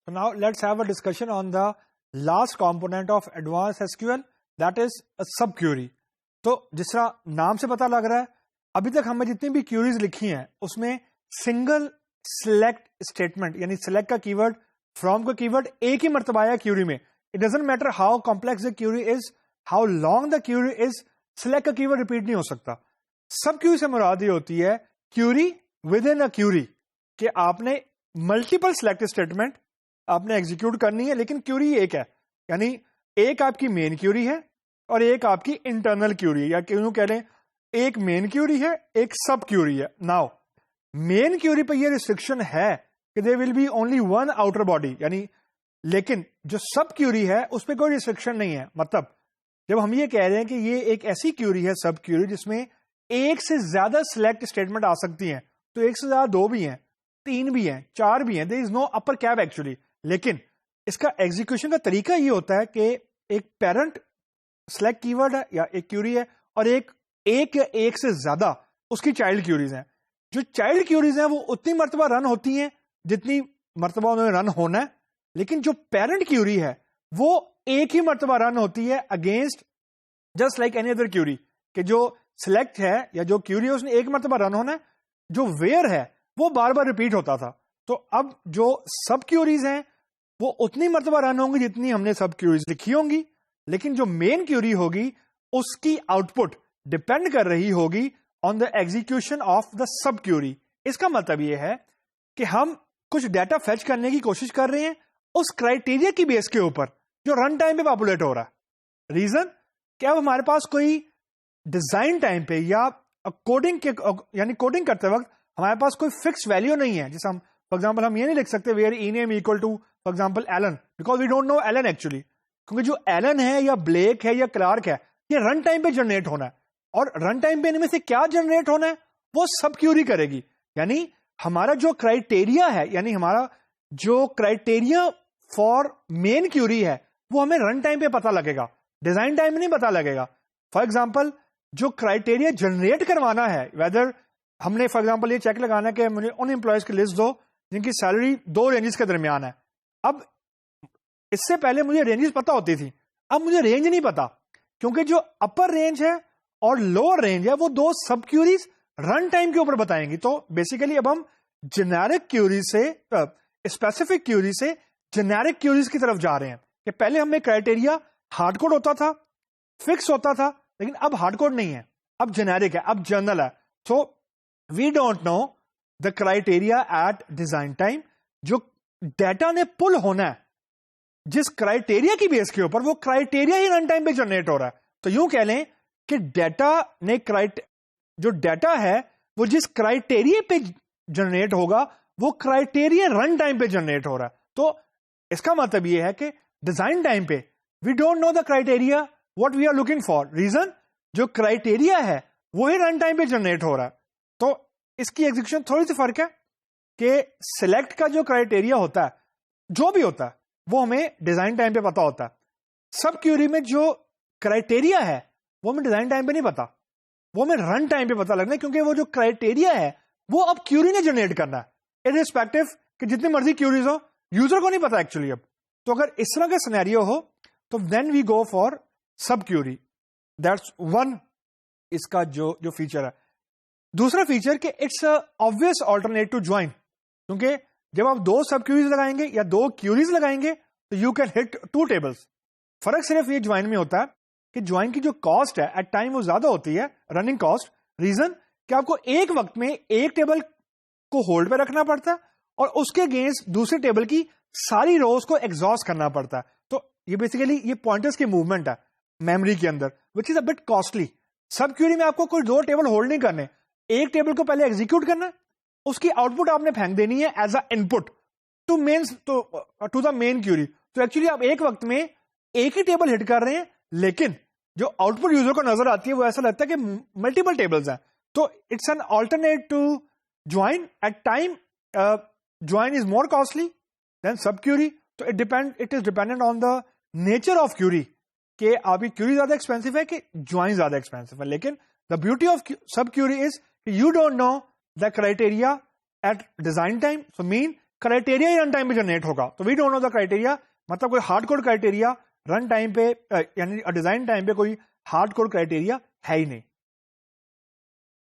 So now let's have a discussion on the last component of advanced SQL, that is a subquery. تو جس طرح نام سے پتہ لگ رہا ہے ابھی تک ہمیں جتنی بھی کیوریز لکھی ہیں اس میں سنگل سلیکٹ اسٹیٹمنٹ یعنی سلیکٹ کا کی ورڈ فرام کا کی ورڈ ایک ہی مرتبہ آیا کیوری میں. It doesn't matter how complex the query is, how long the query is, select کا کی ورڈ ریپیٹ نہیں ہو سکتا. سب کیوری سے مراد یہ ہوتی ہے query with in a query, کہ آپ نے ملٹیپل سلیکٹ اسٹیٹمنٹ آپ نے ایگزیکیوٹ کرنی ہے لیکن کیوری ایک ہے, یعنی ایک آپ کی مین کیوری ہے اور ایک آپ کی انٹرنل کیوری ہے, یا کیوں کہہ لیں ایک مین کیوری ہے ایک سب کیوری ہے. ناؤ مین کیوری پہ یہ ریسٹرکشن ہے کہ there will be only one outer body, یعنی لیکن جو سب کیوری ہے اس پہ کوئی ریسٹرکشن نہیں ہے. مطلب جب ہم یہ کہہ رہے ہیں کہ یہ ایک ایسی کیوری ہے سب کیوری جس میں ایک سے زیادہ سلیکٹ اسٹیٹمنٹ آ سکتی ہیں, تو ایک سے زیادہ دو بھی ہیں, تین بھی ہیں, چار بھی ہیں, دیر از نو اپر کیپ ایکچولی. لیکن اس کا ایگزیکیوشن کا طریقہ یہ ہوتا ہے کہ ایک پیرنٹ سلیکٹ کی ورڈ ہے یا ایک کیوری ہے اور ایک یا ایک سے زیادہ اس کی چائلڈ کیوریز ہیں. جو چائلڈ کیوریز ہیں وہ اتنی مرتبہ رن ہوتی ہیں جتنی مرتبہ انہوں نے رن ہونا ہے, لیکن جو پیرنٹ کیوری ہے وہ ایک ہی مرتبہ رن ہوتی ہے against just like any other query, کہ جو سلیکٹ ہے یا جو کیوری ہے اس نے ایک مرتبہ رن ہونا ہے, جو ویئر ہے وہ بار بار ریپیٹ ہوتا تھا. تو اب جو سب کیوریز ہیں وہ اتنی مرتبہ رن ہوں گی جتنی ہم نے سب کیوریز لکھی ہوں گی, لیکن جو مین کیوری ہوگی اس کی آؤٹ پٹ ڈپینڈ کر رہی ہوگی on the execution of the sub query. اس کا مطلب یہ ہے کہ ہم کچھ ڈیٹا فیچ کرنے کی کوشش کر رہے ہیں اس کرائٹیریا کی بیس کے اوپر جو رن ٹائم پہ پاپولیٹ ہو رہا ہے. ریزن کہ اب ہمارے پاس کوئی ڈیزائن ٹائم پہ یا کوڈنگ یعنی کوڈنگ کرتے وقت ہمارے پاس کوئی فکس ویلیو نہیں ہے. جیسے ہم فار ایگزامپل ہم یہ نہیں لکھ سکتے where e name equal to for example Alan, because we don't know Alan actually, کیونکہ جو ایلن ہے یا بلیک ہے یا کلارک ہے یہ رن ٹائم پہ جنریٹ ہونا ہے, اور رن ٹائم پہ ان میں سے کیا جنریٹ ہونا ہے وہ سب کیوری کرے گی. یعنی ہمارا جو کرائٹیریا ہے, یعنی ہمارا جو کرائٹیریا فار مین کیوری ہے وہ ہمیں رن ٹائم پہ پتا لگے گا, ڈیزائن ٹائم میں نہیں پتا لگے گا. فار ایگزامپل جو کرائٹیریا جنریٹ کروانا ہے, ویدر ہم نے فار ایگزامپل یہ چیک لگانا ہے کہ مجھے ان امپلائیز کی لسٹ دو جن کی سیلری دو رینجز کے درمیان ہے. اب اس سے پہلے مجھے رینجز پتا ہوتی تھی, اب مجھے رینج نہیں پتا, کیونکہ جو اپر رینج ہے اور لوور رینج ہے وہ دو سب کیوریز رن ٹائم کے اوپر بتائیں گی. تو بیسیکلی اب ہم جنیرک کیوری سے اسپیسیفک کیوری سے جنیرک کیوریز کی طرف جا رہے ہیں, کہ پہلے ہمیں کرائٹیریا ہارڈ کوڈ ہوتا تھا, فکس ہوتا تھا, لیکن اب ہارڈ کوڈ نہیں ہے, اب جنیرک ہے, اب جنرل ہے. So we don't know the criteria at design time. جو ڈیٹا نے پل ہونا ہے جس کرائٹیریا کی بیس کے اوپر وہ کرائٹیریا ہی رن ٹائم پہ جنریٹ ہو رہا ہے. تو یوں کہہ لیں کہ ڈیٹا نے جو ڈیٹا ہے وہ جس کرائٹیریا پہ جنریٹ ہوگا وہ کرائٹیریا رن ٹائم پہ جنریٹ ہو رہا ہے. تو اس کا مطلب یہ ہے کہ ڈیزائن ٹائم پہ we don't know the criteria what we are looking for. Reason جو کرائٹیریا ہے وہی رن ٹائم پہ جنریٹ ہو رہا ہے. تو اس کی ایگزیکشن تھوڑی سی فرق ہے کہ سلیکٹ کا جو کرائٹیریا ہوتا ہے جو بھی ہوتا ہے وہ ہمیں ڈیزائن ٹائم پہ پتا ہوتا ہے. سب کیوری میں جو کرائٹیریا ہے وہ ہمیں ڈیزائن ٹائم پہ نہیں پتا, وہ ہمیں رن ٹائم پہ پتا لگنا ہے, کیونکہ وہ جو کرائٹیریا ہے وہ اب کیوری نے جنریٹ کرنا ہے, ارسپیکٹو کہ جتنی مرضی کیوریز ہو یوزر کو نہیں پتا ایکچولی. اب تو اگر اس طرح کا سینیریو ہو تو then we go for sub query. That's one اس کا جو فیچر ہے. دوسرا فیچر کہ it's obvious alternate to join, کیونکہ جب آپ دو سب کیوریز لگائیں گے یا دو کیوریز لگائیں گے تو you can hit two tables. فرق صرف یہ جوائن میں ہوتا ہے کہ جوائن کی جو کاسٹ ہے ایٹ ٹائم وہ زیادہ ہوتی ہے, رننگ کاسٹ. ریزن کہ آپ کو ایک وقت میں ایک ٹیبل کو ہولڈ پہ رکھنا پڑتا ہے اور اس کے اگینسٹ دوسرے ٹیبل کی ساری روز کو ایگزاسٹ کرنا پڑتا ہے. تو یہ بیسیکلی یہ پوائنٹرز کی موومنٹ ہے میموری کے اندر وچ از اے بٹ کاسٹلی. سب کیوری میں آپ کو کوئی دو ٹیبل ہولڈ نہیں کرنے, ایک ٹیبل کو پہلے ایگزیکیوٹ کرنا ہے, اس کی آؤٹ پٹ آپ نے پھینک دینی ہے as a input to the main query. تو ایکچولی آپ ایک وقت میں ایک ہی ٹیبل ہٹ کر رہے ہیں, لیکن جو آؤٹ پٹ یوزر کو نظر آتی ہے وہ ایسا لگتا ہے کہ ملٹیپل ٹیبلز ہیں. تو it's an alternate to join. At time join is more costly than sub query. تو it is dependent on the nature of query کہ آپ کی کیوری زیادہ ایکسپینسو ہے کہ جوائن زیادہ ایکسپینسو ہے. لیکن the beauty of sub query is you don't know the criteria at design time. So main criteria ہی رن ٹائم پہ جنریٹ ہوگا. تو we don't know the criteria, مطلب کوئی hard code criteria run time پہ یعنی ڈیزائن ٹائم پہ کوئی ہارڈ کوڈ کرائٹیریا ہے ہی نہیں.